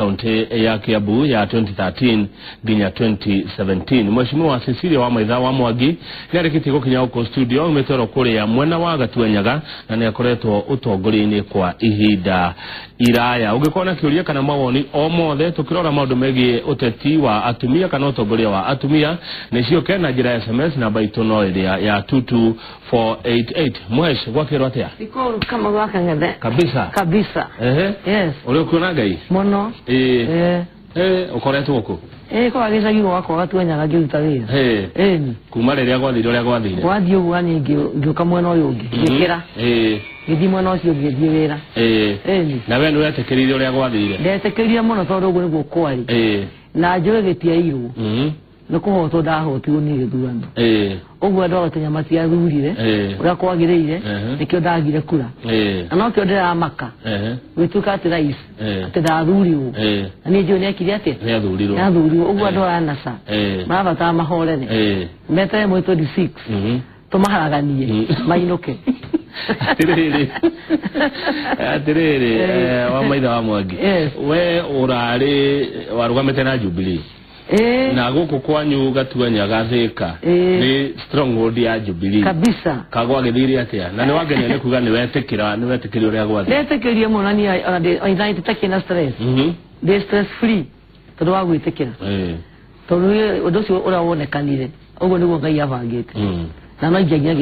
kaunti ya Kiambu ya 2013 nginya 2017. Mheshimiwa Cecilia Wamaitha wa Mwangi nĩarĩkĩtie gũkinya huko studio umetoro kule ya mwena wa Gatuenyaga na nĩakoretwo ũtongoria-inĩ kwa ihinda iraya. Ungĩkona kĩũria kana mawoni o mothe tukirora maũndũ megiĩ ũteti wa atumia kana ũtongoria wa atumia nĩcioke na njĩra ya SMS namba itũ no ĩrĩa ya 22488. Mwesh gwakĩrwo atĩa? Iko kama gwakang'ethe kabisa yes uri ukiona Ngai muno ukoretwo uko kwa gĩcagi gwakwa Gatuenyaga ngĩruta wĩra ni kuma rĩrĩa gwathire ũrĩa gwathire wathiĩ ũguo ni ngĩũka mwena ũyũ ũngĩ ngĩkĩra gĩthiĩ mwena ũcio ngĩthiĩ wĩra ni na we nĩwetĩkĩrire ũrĩa gwathire? Ndetĩkĩrire mũno tondũ ũguo nĩguo kwarĩ na njũĩ gĩtiairwo nĩ kũhotwo ndahotirwo nĩ gĩthurano ũguo andũ a Gatũnya matiathurire ũrĩa kwagĩrĩire nĩkĩo ndagire kura na no kĩo ndĩramaka gwĩtuĩka atĩ rais atĩ ndathurirwo na niĩ njũĩ nĩekire atĩa nĩathurirwo ũguo andũ a NASA marabatara mahorere metere mwĩ 26 tũmaharaganie mainũke atiriri Wamaitha wa Mwangi we urari warugamite na Jubilee na guku kwanyu Gatuenyaga Thika ni stronghold ya Jubilee kabisa kagwa githiri atia na ni wagenya ni kuga ni wetikira uria gwathi netikirie muno ni aitha tekina stress be stress free tondu wa gwitikira tondu undu ucio urawonekanire uguo niguo Ngai abangite na no nginya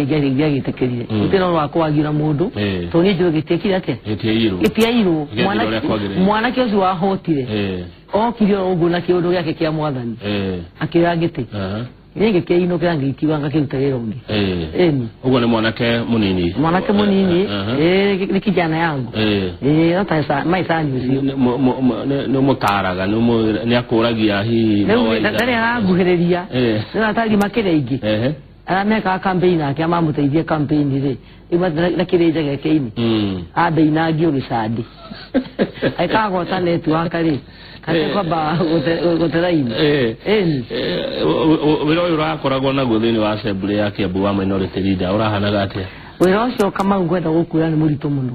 gitikirire utino wa kwagira mundu to ni njũĩ gĩtiekire atia gĩtiairwo mwanake ũcio wahotire okire ũguo na kĩũndũ gĩake kĩa mwathani akĩoya gĩtĩ ningĩ kĩinũkĩra ngĩitiwa ngakĩruta wĩra ũngĩ ũguo nĩ mwanake munini nĩ kijana yangu no ta maisani ũcio nĩ mũtaraga nĩ akũragia hihi ndarĩ aranguhĩrĩria nĩ atari makĩrĩa ingĩ arameka campaign ake amamuteithia campaign ri ima na kireja geke-ini abeina ngio gicandi aikagota network ri kate kwamba goteraini wĩra ũyũ ũrakoragwo naguo thĩinĩ wa assembly ya Kiambu wa minority leader ũrahanaga atĩa? Wĩra ũcio Kamau ngwenda gũkwĩra nĩ mũritũ mũno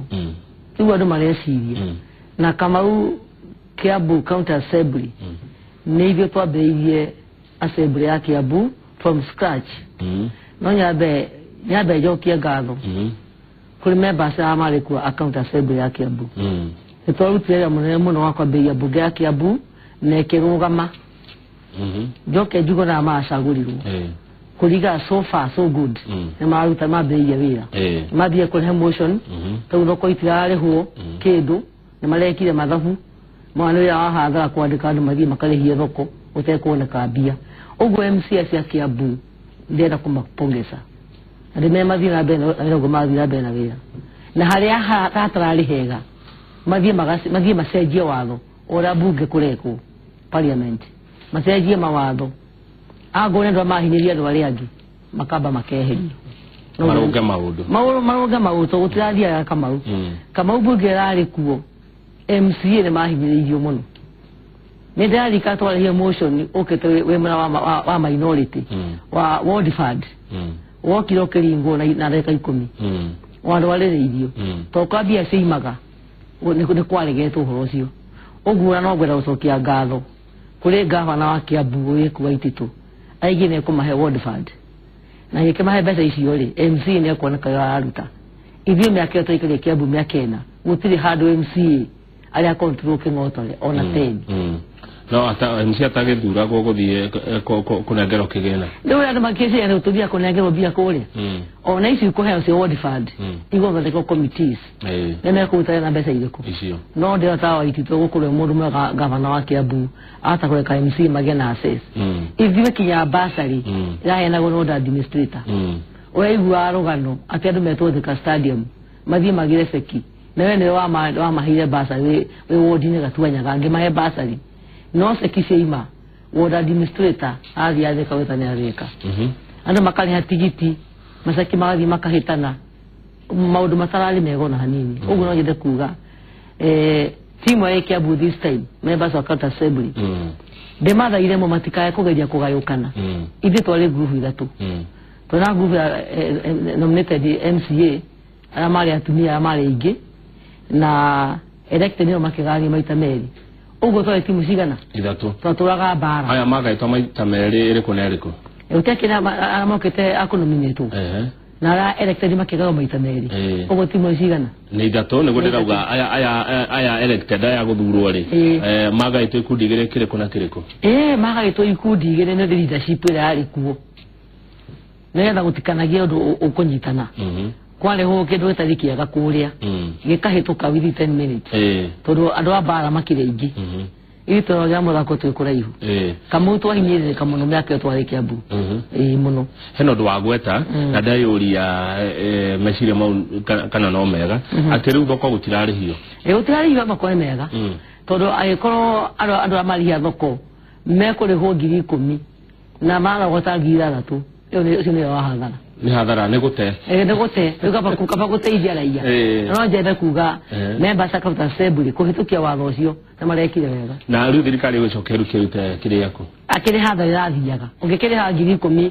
rĩu andũ mareciria na Kamau Kiambu County Assembly nĩ ithuĩ twambĩrĩirie assembly ya Kiambu from scratch no nyambe njokie ngatho kuri members a marĩkuo account assembly ya Kiambu nĩtwarutire wĩra mũnene mũno wa kwambĩrĩria mbunge ya Kiambu na ĩkĩrũgama njoke njugo na macagũrirwo kũriga so far so good nĩ maruta mambĩrĩirie wĩra mathiĩ kũrehe motion tondũ thoko itirarĩhwo kĩndũ nĩ marekire mathabu mwana wĩra wa hathara kwandĩka andũ mathiĩ makarĩhie thoko ũtekuoneka mbia uguo MCS ya Kiambu ndenda kumapongeza ndime mathi na bena ngo mathi na bena wira na haria hatarari hega mathi macenjie watho ora bunge kureko parliament macenjie mawatho agone ndo mahinyiria andu aria angi makamba makeherio maruga maundu gutirathia Kamau bunge rari kuo MCA ne mahinyiririo muno nĩ ndarika twarĩhie motion ũkĩte wĩ mwena wa minority wa ward fund wokire ũkĩringwo na ndagĩka 10 wandu warĩrĩirio to kwambia ciimaga nĩ kwaregetwo ũhoro ũcio ũguo no ngwenda gũcokia ngatho kũrĩ gavana wa Kiambu wĩkuwa Ititũ aingĩ nĩ kũmahe ward fund na gĩkĩmahe mbeca icio rĩ MC nĩ ekuoneka araruta ithuĩ mĩaka ĩyo tũikarĩte Kiambu mĩaka 4 gũtirĩ handũ MCA arĩa control kĩng'otore ona 10 no ata MC atagĩthuragwo gũthiĩ kũnengerwo kĩgĩna rĩu andũ makĩcia nĩ ũtũthia kũnengerwo mbia kũrĩa ona ici kũheo cio ward fund igũthondekwo committees nĩ mekũruta na mbeca irĩkũ icio no ndĩra tawa Ititũ gũkũrwo mũndũ mwega gavana wa Kiambu ata kũreka MC magĩe na access ithuĩ kinya basari ĩraheanagwo nĩ ward administrator ũraigua rũgano atĩ andũ metwo Thika stadium mathiĩ magĩre ceki na we nĩ wa mahire basari wĩ ward-inĩ Gatuenyaga ngĩmahe basari no sekisema ward administrator athi atheka wetani areka ando makali hatigiti masaki magathi makahitana maundu matarali megona hanini uguo no nyende kuga timu ya Kiambu this time members of county assembly ndemathaire mo matikae kugeria kugayukana ithe twari group ithatu twana group nominated MCA amari atumia amari ingi na elected no makigani maita meri ugo to timu cigana ithatu twaturaga bara aya magaitwo maita merĩ ĩrĩkũ na ĩrĩkũ utekina amokete akunominetwo na ara elected makigaga maita merĩ ugo timu cigana nĩ ithatu nĩguo ndĩrauga aya elected aya gũthurwo rĩ magaitwo ikundi igĩrĩ kĩrĩkũ na kĩrĩkũ magaitwo ikundi igĩrĩ nĩ leadership ĩrĩa yarĩ kuo nĩgetha gũtikanagie ũndũ ũkũnyitana kwareho kĩndũ gĩtarĩ kĩega kũrĩa gĩkahĩtũka within 10 minutes tondũ andũ a bara makĩrĩ aingĩ itoro rĩa mũthako twĩ kũraihu Kamau twahinyĩrĩrĩka mũno mĩaka ĩyo twarĩ Kiambu mũno hena ũndũ wa gweta na ndayũria meciria mau kana no mega atĩ rĩu thoko gũtirarĩhio gũtirarĩhio thoko nĩ mega tondũ agĩkorwo andũ arĩa marĩhia thoko mekũrĩhwo 10,000 na maragota 6,000 ũcio nĩ wa hathara ni hathara ni gute ni gute ukaba guteithia raia no njende kuga members account assembly kuhitukia watho ucio na marekire wega na riu thirikari gucokeru kirute kiriako akiri hathara irathiaga ungikiri ha 10,000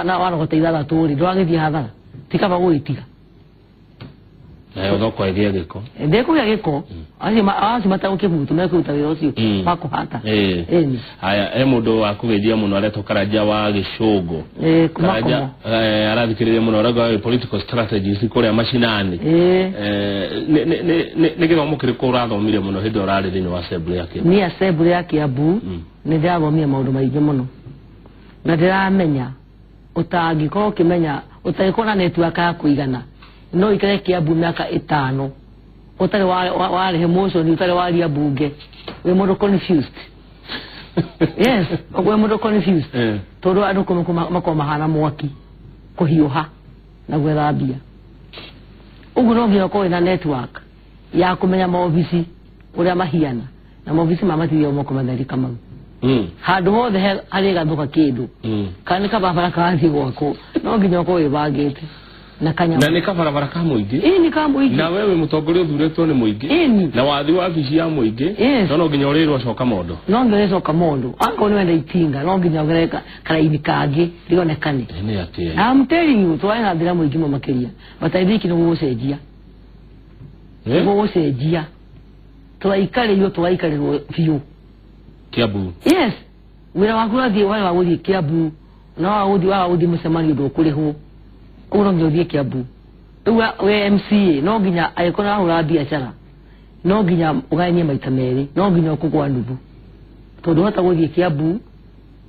na warogota ithathatũ ri ndwagithia hathara tikaba gwitiga nayo thoko ĩgĩe gĩko ndĩkũgĩa gĩko acio matagũkĩhutu mekũruta wĩra ũcio makũhata haya mũndũ wa kũgeithia mũno aretwo Karanja wa Gĩcũngũ Karanja arathikĩrĩria mũno arauga political strategies kũrĩa macinani nĩ gĩthomo kĩrĩkũ ũrathomire mũno hĩndĩ ũrarĩ thĩinĩ wa assembly ya Kiambu niĩ assembly ya Kiambu nĩ ndĩrathomire maũndũ maingĩ mũno na ndĩramenya ũtangĩkorwo ũkĩmenya ũtangĩkorwo na network ya kũigana no ikare Kiambu miaka 5 utare wale emotion utare wali bunge we modo confused yes we modo confused todo ando ko mahana mwaki kuhiuha na gwethambia ugu no nginya ko ina network ya kumenya maofisi uria mahiana na maofisi mamatirio moko mathari kama handu hothe hari gathuka kindu kana kababara kathi gwako no nginya ko ibagite na kanyama na nika barabara ka muingi ni ka muingi na wewe mutongoria uthuretwo ni muingi na wathi wa bici ya muingi no nginya urirwo coka mondo no nginya coka mondo ango ni wenda itinga no nginya gereka karaini kangi rionekane ni atia I'm telling you twaina ndira muingi makiria bataithiki no gucenjia gucenjia twaikare yo twaikarĩrwo biũ Kiambu yes wira waku rathi wale waguthi Kiambu no waguthi mucemanio ndũkũrĩhwo uno ngiye Kiambu we MCA no nginya aikona hura biashara no nginya uganye maita merĩ no nginya ukugwa ndugu tondu hota guthie Kiambu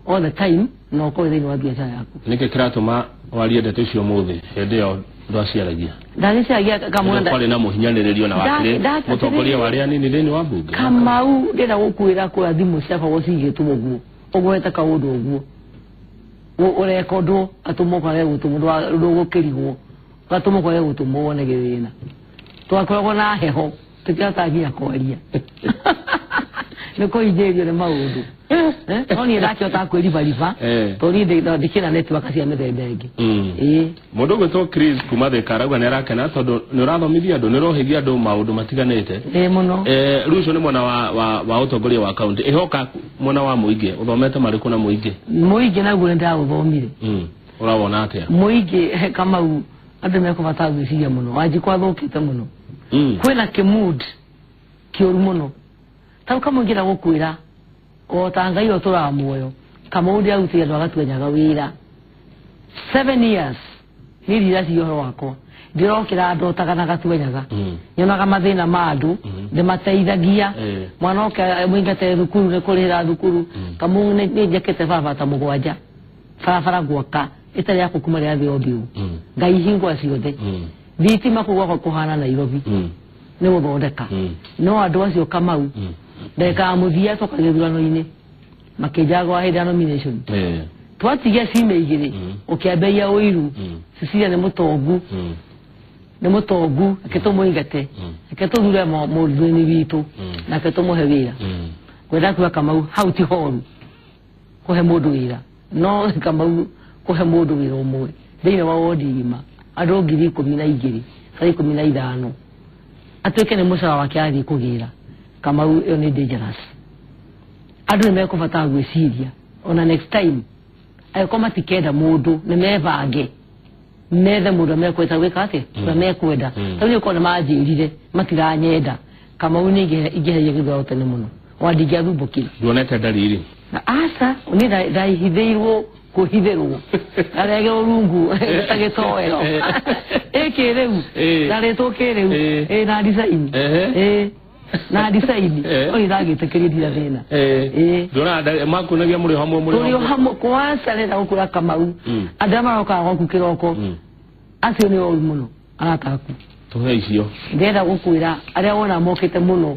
all the time no ko thĩinĩ wa biashara yaku niki kiratuma warie ndeto icio muthi hĩndĩ ĩyo ndwaciaragia ndagĩciaragia kamwenda kwari na muhinyanĩrĩrio na wakire mutongoria wa arĩa nini thĩinĩ wa bunge Kamau ndĩra gũkwĩra kwa thimũ ciakwa gũcigĩtwo ũguo ũgweta kaũndũ ũguo urekodo atumo kwa leo tumo ndo kirigwo atumo kwa leo tumo wone githina twakoragwo na heho tukiatagia kwaria niko ijerio ne maundu oni ndakio ta kwiriba riba to ni ndikira network cia mithemba ingi mundu gwetwo Chris kuma Thika arauga ni arakena tondu ni urathomithia andu ni rohigia andu maundu matiganite muno riu ucio ni mwana wa utongoria wa county ihoka mwana wa muingi uthomete mariku na muingi naguo ndirathomire urawona atia muingi Kamau andu mekubata gwiciria muno waji kwathukite muno kwina kimood kioru muno tau kamungira gukwira o tangai o tura muoyo Kamau ndia uti andu agatwenyaga wira 7 years ni rira cioro wakwa ndirokira andu tagana gatwenyaga nyonaga mathina ma andu ndimateithagia mwana oke mwingate thukuru ne kurira thukuru Kamau ni njekete baba ta mugwanja farafara gwaka itari yako kuma ria thio biu ngai hingwa ciothe thitima kugwa kuhana Nairobi ni guthondeka no andu acio Kamau ndeka muthia toka githurano-ini makijagwa hĩndĩ ya nomination twatigia cime igĩrĩ ũkĩambeia ũiru Cecilia nĩ mũtongu akĩtũmũingate akĩtũthure mũndũ-inĩ witũ na akĩtũmũhe wĩra kwenda kuga Kamau hau ti horu kũhe mũndũ wĩra no Kamau kũhe mũndũ wĩra ũmwe thĩinĩ wa wodi ng'ima andũ 12,000 harĩ 15 atuĩke nĩ mũcara wake athiĩ kũgĩra Kamau ĩyo nĩ dangerous andũ nĩmekũbata gwĩciria ona next time ayoko matikenda mũndũ nĩmebange methe mũndũ mekwenda gwĩka atĩa na mekwenda tondũ nĩũkona manjĩrire matiranyenda Kamau nĩ ingĩheria gĩthurano tene mũno wandigia thumbukira duonete dalili na asa ni ndaihithirwo kuhithirwo arege rungu tagetoero ekereu ndaretwo kereu na design na design oi ndagitekereria thina ndona makunagia muri hamwe kwanza renda gukura Kamau andama roka goku kiroko acio ni oru muno arataku tuhe icio ndenda gukwira aria wona mokete muno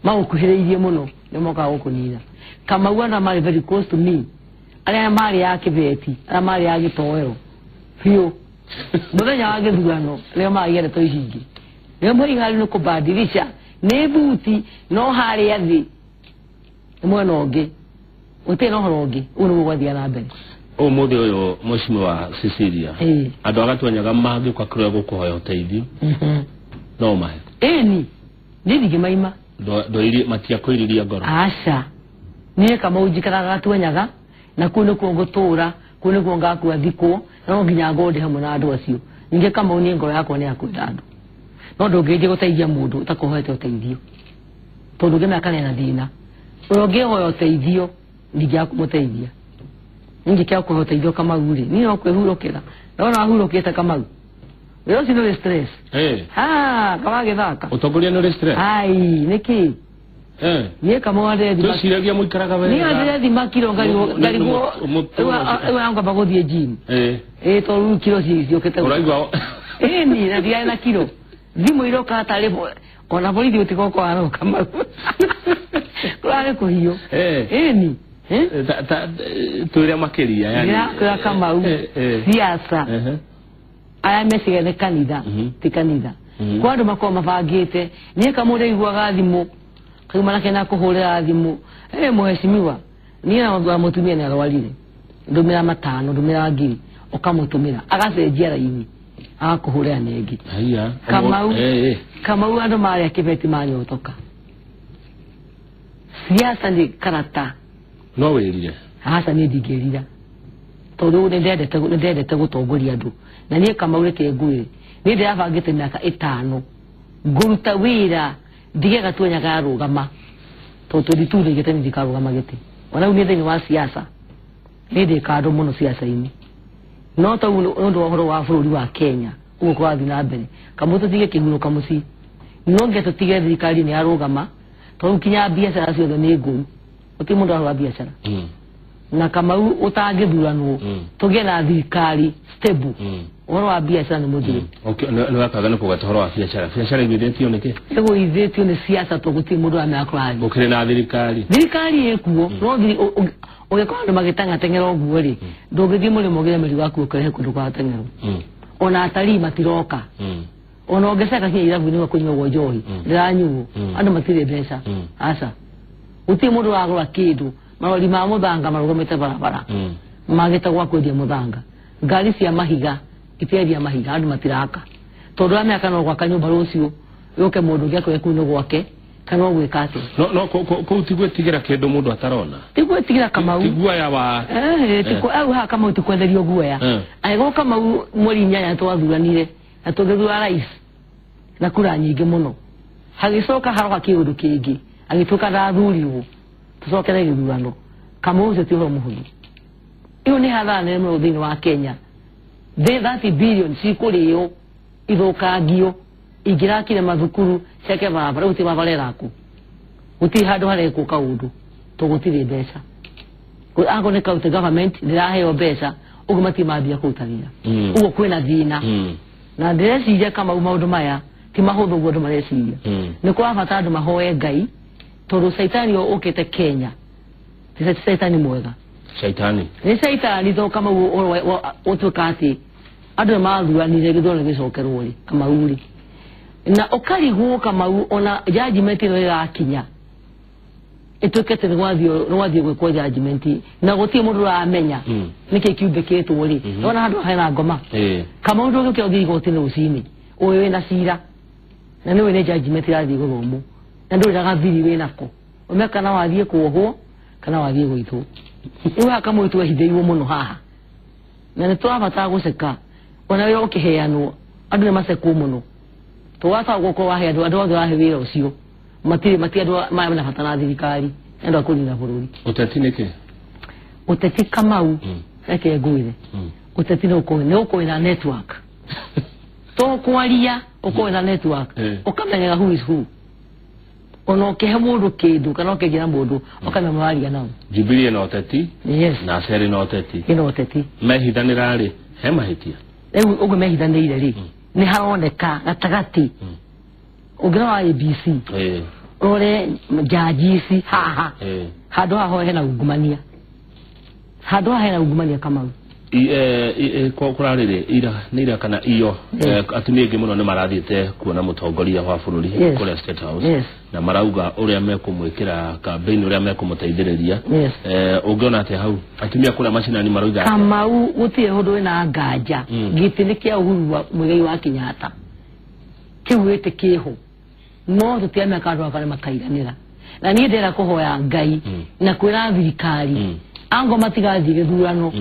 magukuhireirie muno ni moka gukunira Kamau ana mari very close to me aria mari ya kibeti aria mari ya gitoero fio muthenya wa githurano ria magire to ihingi ria muigari no kubadilisha ne buti no hari yathi mwana onge uti no horonge unu gwathia na mbere umuthi uyu mushimi wa Cecilia andu agatwanyaga magi kwa kire gukuhoya uteithio no mahe ni ndigi maima do iri matia koiriria ngoro aca nie Kamau njikaraga gatwanyaga na kuno kuongotura kuno kuonga kwathikwo no nginya ngode hamwe na andu acio ninge Kamau ni ngoro yakwa ni akwenda andu no ndungeje guteithia mundu utakohete uteithio tondu ngena kana na thina uroge hoyo uteithio ndigya kumuteithia ninge kya kuhoya uteithio Kamau ri ni no kwihurukira ndona ahurukite Kamau yo sino stress kama githaka utongoria no stress ai niki nie Kamau ade thima tusiragia muikaraga wega ni ade thima kilo ngarigo anga bagothie gym to ru kilo ciokete uraigwa ni na dia na kilo thimu iroka ataribo ona borithi utikoko aro Kamau kurare kuhio ni tuire makiria yani ya Kamau siasa aya mesiga ne kanitha ti kanitha kwa andu makoma mabangite nie Kamau igwaga thimu kuma nake na kuhurira thimu muheshimiwa nie na ngwa mutumia na arwarire ndumira matano ndumira ngiri ukamutumira agacenjia raini akuhurira nengi haya Kamau andu mari akibeti manyotoka siasa ni karata no wirire hasa ni digerira tondu ndendete gutongoria andu na nie Kamau reke ngwire ni ndabangite miaka 5 nguruta wira ndige gatwenyaga rugama tondu dituthe giteni dikarugama giti ona ni thini wa siasa ni ndikando muno siasa ini no to ndo horo wa bururi wa Kenya uko kwa thina mbere Kamau tutige kiguruka muci no ngeto tige thirikari ni arugama tondu kinya biacara ciothe ni nguru uti mundu wa biacara na Kamau utangithuranwo tuge na thirikari stable horo wa biacara ni muthiru okay no wakaga no kugata horo wa biacara igwithitio niki ego izitio ni siasa to guti mundu wa miakrani ukire na thirikari ekuo no thiri ugekora magitanga tengero guo ri ndugithie muri mogire meri waku ukare kundu kwa tengero ona atari matiroka ona ongesaka kinya irabu ni wakunywa gwo njohi ndiranyuo andu matire mbeca aca uti mundu wa gura kindu marori ma muthanga marugomete barabara magita gwa kwendia muthanga ngari cia mahiga itiendia mahiga andu matiraka tondu amiaka no gwaka nyumba rucio yoke mundu ngakwe kuno gwake kana gwikate no ko tigwetigira kindu mundu atarona tigwetigira Kamau tigwa ya wa tiko ha Kamau tikwenderio guoya aigo Kamau muri nyanya twathuranire na tugithura rais na kura nyingi muno hagicoka haroka kiundu kingi agituka ndathuriwo tucokere githurano Kamau ze tiho muhuri iyo ni hathane no thini wa Kenya the 30 billion cikurio ithukangio ingirakire mathukuru ceke barabara uti babarera ku uti handu hareko kaundu tugutire mbeca ago ne county government ndiraheyo mbeca ugumati mambia kutarira ugo kwina thina na ndireciria Kamau maundu maya ti mahuthu guo ndumareciria ni kwa bata andu mahoe Ngai tondu saitani ukite Kenya ti saitani mwega saitani ni saitani to Kamau utukati andu mathuranire githurano gicokerwo ri Kamau ri na okarigwo Kamau ona judgment ino irakinya etukete nwathio gwekwo judgment na gutie mundu ramenya niki kiumbe kitu ri ona handu hena ngoma Kamau ndu gukio thigoti ni ucini uyu wina cira na niwe ne judgment irathie guthomu na ndu ndaga thiri wina ko umeka na wathie kuohwo kana wathie gwithu iwa Kamau twehitheiwo muno haha na ni twabata guceka ona yo kiheanwo andu ni maseku muno twata goko wahe andu othe wahe wira ucio mati andu na fatana thirikari endo akurinda bururi uteti niki uteti Kamau eke nguire uteti no ko na network to kwaria uko na network ukamenya who is who ono ke mundu kindu kana okegira mundu okamenya mwaria nao Jubilee na uteti na Seri na uteti ino uteti mehithanira ri he mahitia ugo mehithanire ri ni haroneka gatagati ugira wa ABC ore jajisi haha hado haho hena ungumania Kamau kwa kurarire ira kana iyo atumie ngi muno ni marathite kuona mutongoria wa bururi kule State House na marauga uria mekumwikira campaign uria mekumuteithiriria ungiona ate hau atumia kula macinani marauga Kamau gutie hundu na nganja giti ni kia Uhuru wa Muigai wa Kenyatta kiwete kiho no tutiame kandu akale makairanira na nie ndera kuhoya Ngai na kwira thirikari ango matigathi githurano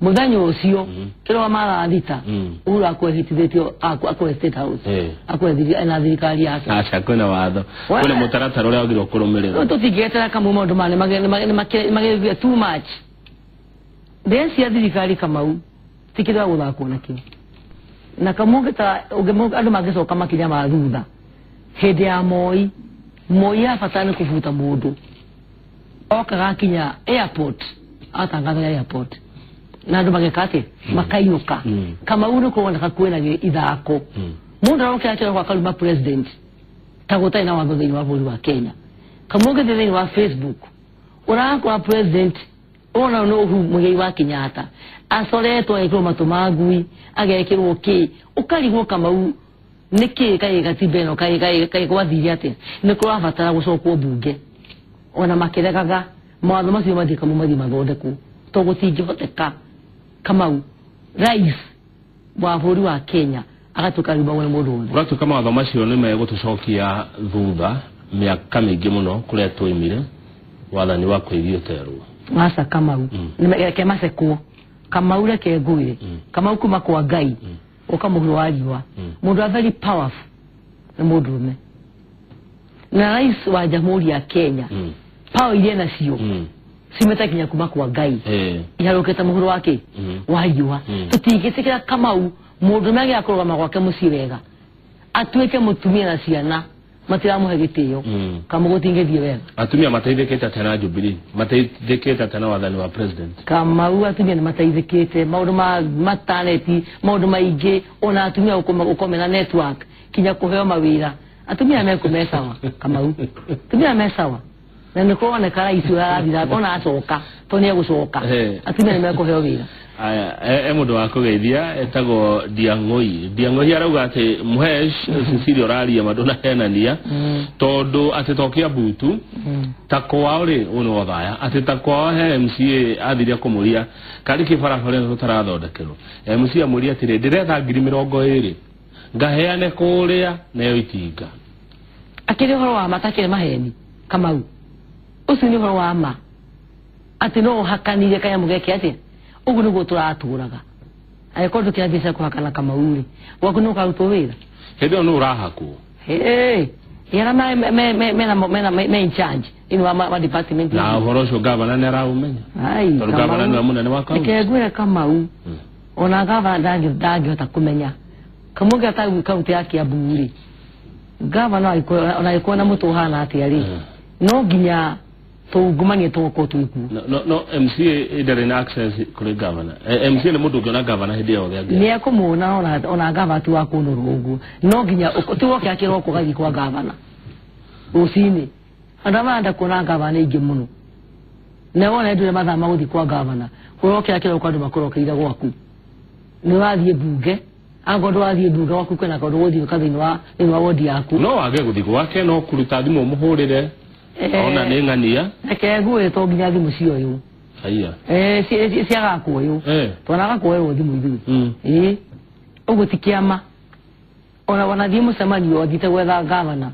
mudanyo ucio kiro mara thita ura akwehitithitio akwa State House akwethiri na thirikari yake acha kwena watho kule mutaratara uria ogiro kurumirira tutigetera kama mundu mane magevia too much densi ya thirikari Kamau tikira guthako nakio na kamungeta ugemoga andu magicoka makinya mathutha hede ya Moi afatane kuvuta mundu okaga kinya airport atangatha airport na andu magekate makainuka kama uno kuona kwena ithako mundu aroke akira kwa kaluma president taguta ina watho thini wa bũrũri wa Kenya kamuge thini wa Facebook urakora president ona no Muigai wa Kenyatta asoretwo ekiro matumagui agekirwo ki ukarigwo Kamau niki kai gatibeno kai kwathiri ate niko afatara gucokwo bunge ona makiregaga mawatho macio mathika mu mathi mathondeku to gutingihoteka Kamau rais wa bũrũri wa Kenya agatuka riba we mundu wothe uratuka mawatho macio ni megutucokia thutha miaka mingi muno kuria tuimire wathani wa kwigioterwo masa Kamau nimeke masekwo Kamau reke nguire Kamau kuma kwa Ngai ukamuhuru wajua mundu a very powerful na mundume na rais wa Jamhuri ya Kenya power ile na sio simetakinya kuma kwa Ngai iharoketa muhuru wake wajua tutigitikira Kamau mundume age akorogama gwake muci wega atweke mutumia na ciana matiramuhe gitio kamugutingethie wega atumia mateithikite tena Jubilee mateithikite tena wathani wa president Kamau atumia mateithikite maundu mataneti maundu maingi ona atumia ukomena network kinya kuheo mawira atumia mekumesawa Kamau atumia mesawa na nikuoneka rais arathira ona acoka tonie gucoka atumia mekuheo wira aya mundu wa kugeithia etago Diang'oi arauga ati Muhesh Cecilia oraria madona henania tondu ati tokia butu takwa uri uno thaya ati takwa he MCA athiria kumuria kari kibarabara tutarathondekero MCA amuria ati ndiretha 2020 ngaheane kuria nayo itinga akiri horo wa matakire maheni Kamau ucio ni horo wa ma ati no hakanire kaya mugeke ati ugu nugo turaturaga ayekondo kiathisa kuhakana Kamau wakunuka utowira hedo no urahako yara me in charge in wa department na horosho governor ne raumenya ai governor ni amuna ne wako ekegwira Kamau ona governor dagi utakumenya kamuga ta county yake ya Buri governor ona na mutu hana atiari no ginya tugumanie toko tuiku no MCA idare na access kule governor MCA ne mudu gona governor hedi yao yage ni akumuna ona governor tu akuno rugu no ginya tuwoke akiro ko gagi kwa governor usini andamanda kuna governor ige muno ne wona edure mathama guthi kwa governor kuroke akiro kwa ndu makoroke ira gwaku ni wathie bunge agondo wathie bunge waku kwena kondo guthi kathini wa wodi yaku no wage guthi gwake no kuruta thimu muhurire ona nengania ekegwe to ginya thimu cio yu haiya si agako yu tona gako yu thimu ithu ugutikiama ona wana thimu semanyo othite gwetha governor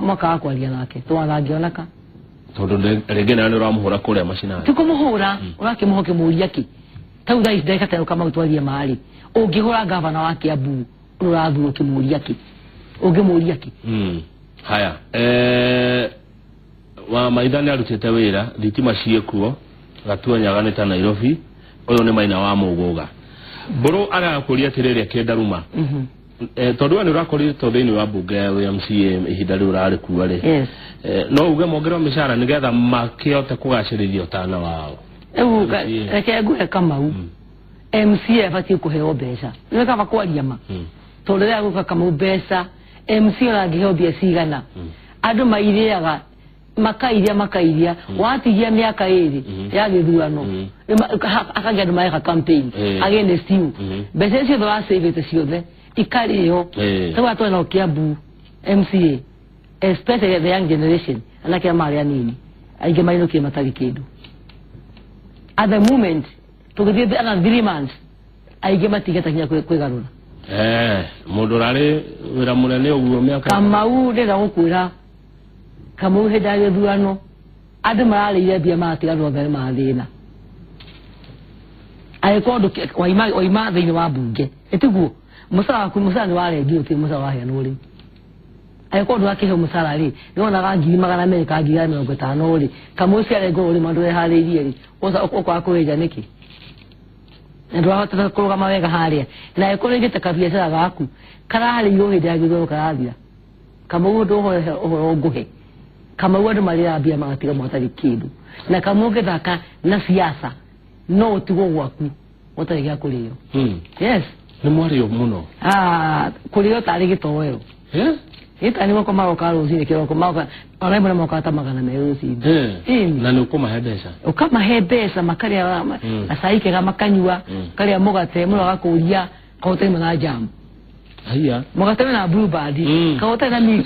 maka kwaria nake twathangiona tondu regena ni ramuhura kuria macina tukumuhura urakimuhoke muria ki tau thai ndeka tero kama utwaria mali ungihura governor wa Kiambu urathuo kimuria ki ungimuria ki haya wa maithani arutete wira thitima ciekuo Gatuanyaga neta Nairobi oyo ne maina wa Muguga bro ara kuria tirere kendaruma tondu ni urakori to thini wa bunge ya MCA ihinda riu rari kuare yes no uge mongero mishara nigetha makiote kugacirithia utana wao reke nguhe Kamau MCA bati kuheo mbeca ni kaba kwaria ma tondu ria guka Kamau mbeca MCA rangiheo mbeca cigana andu mairiaga makairia watigia miaka iri ya githuano akagia andu maeka campaign against you mbeca cio wa save ciothe ikariyo tawa to na Kiambu MCA especially the young generation anake amari anini aige maino ki matari kindu at the moment tugithie ana 3 months aige matigeta kinya kwigarura mundu rari wira munene uguo miaka Kamau ndira gukwira Kamau heda githuano andu mararire bia matiga thothe mathina aikondo oima thini wa bunge etiguo musara ku musara ni wale ndio ti musara wa hia nuri aikondo akihe musara ri niona gangi magana me ka ngira 50 ri Kamau ciare go ri mandu haririe ri oza okwa kureja niki ndo hata kuruga mawega haria na aikondo ngite kabiacara gaku kara hari yo heda githuano karathia Kamau ndo ho nguhe Kamau andu marira bia magatiga mwatari kindu na Kamau ngethaka na siasa no tugo gwaku watari gya kuriyo yes ni mwario muno kuriyo tari gitowero ita ni wako maro karo zini kero ko mako ona mbona mako atamagana na yusi na ni ukoma hebesa ukama hebesa makari ya asaike ga makanyua kari ya mogate muno gakuria kaute mona jam haya mogate na blue band kaute na mix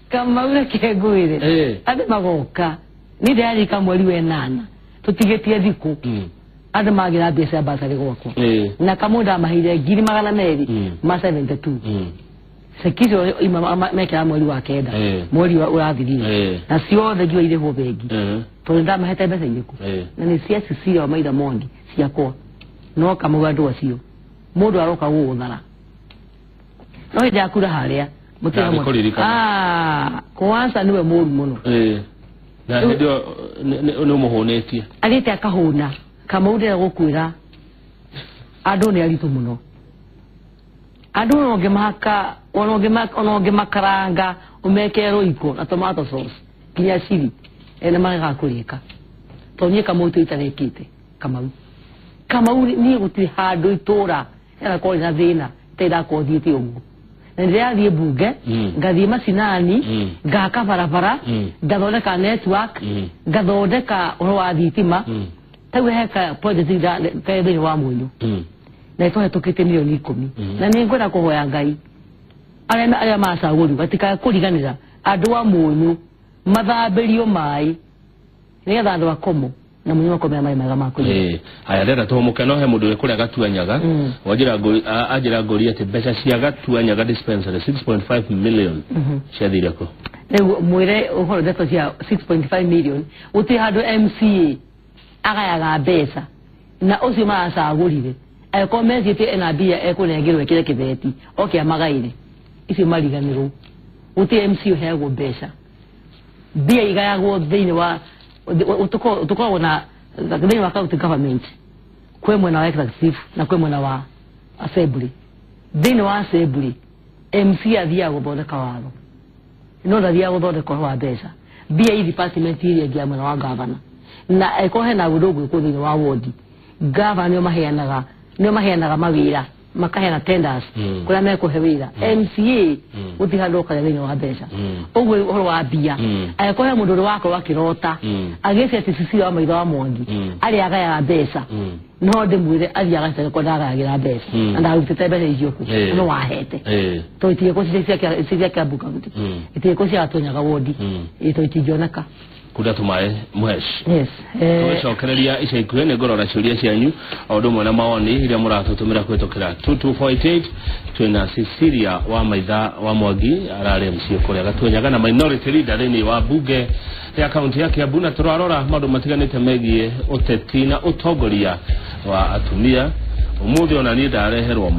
Kamau na keguire ade magoka ni ndari kamweri we 8 tutigetie thiku ade magira besa basari gwako na Kamau mahire 200 ma 72 sekizo imama meka mweri wa kenda mweri wa urathirire na ciothe njua ire ho bengi to nda mahete besa iriku na ni siasi cia maitha mongi ciakwa no Kamau andu acio mundu aroka guthara no ida akura haria mutira mo kwanza niwe muru muno na ndio no muhonetie agite akahuna Kamau ndira gukwira andu ni aritu muno andu onge makaranga umekero iko na tomato sauce kinya ciri ene maga kurika tonye Kamau tutarekite Kamau ni gutiri handu itura era ko ina thina tenda ko thiete ugu ndia thie bunge ngathie macinani ngaka barabara ngathondeka network ngathondeka ro wa thitima tawe heka project kaebe wa munyu na to hetukite milioni 10 na ni ngwenda kuhoya Ngai aya macaguri batika kuriganira andu wa munyu mathambirio mai nigetha andu akomo na munyu akomea mai mega makuru aya ndera to mukeno he mundu wekuria Gatuanyaga ajira ngori ati mbeca cia Gatuanyaga dispensary 6.5 million ciathire ko leo mwire uhoro ndeto cia 6.5 million uti handu MCA agayaga mbeca na ucio macagurire akomezi ti ena bia ekunengerwe kile kibeti okay amagaire icio mariganiro uti MCA hego mbeca bia igayagwo thini wa utuko na thini wa county government kwe mwena wa executive na kwe mwena wa assembly thini wa assembly MCA thia guthondeka watho no thia guthondeka wa mbeca bia i department ile ngia mwena wa governor na ekohe na gudogo ko thini wa ward governor no maheanaga mawira makaheana tenders kula meko hewira MCA utihandoka thini wa mbeca ogwe horo wa bia akohe mundu wako wakirota agese ati sisi wa maitho wa mongi ari agaya mbeca no ndimwire ari agase ko ndagagira mbeca anda utete mbeca icio no wahete to itie ko cia kia buka mti itie ko cia Gatuanyaga wodi ito itijioneka kuda tumae mwesh tucokereria ica ikuhe ni ngorora ciuria cianyu aundu mwe na maoni iria muratutumira kwitokera 2248 twina Cecilia wa maitha wa Mwangi arari MCA kuria Gatuanyaga na minority leader thini wa bunge ya kaunti ya Kiambu na turarora maundu matiganite megie uteti na utongoria wa atumia umuthi ona ni ndareherwo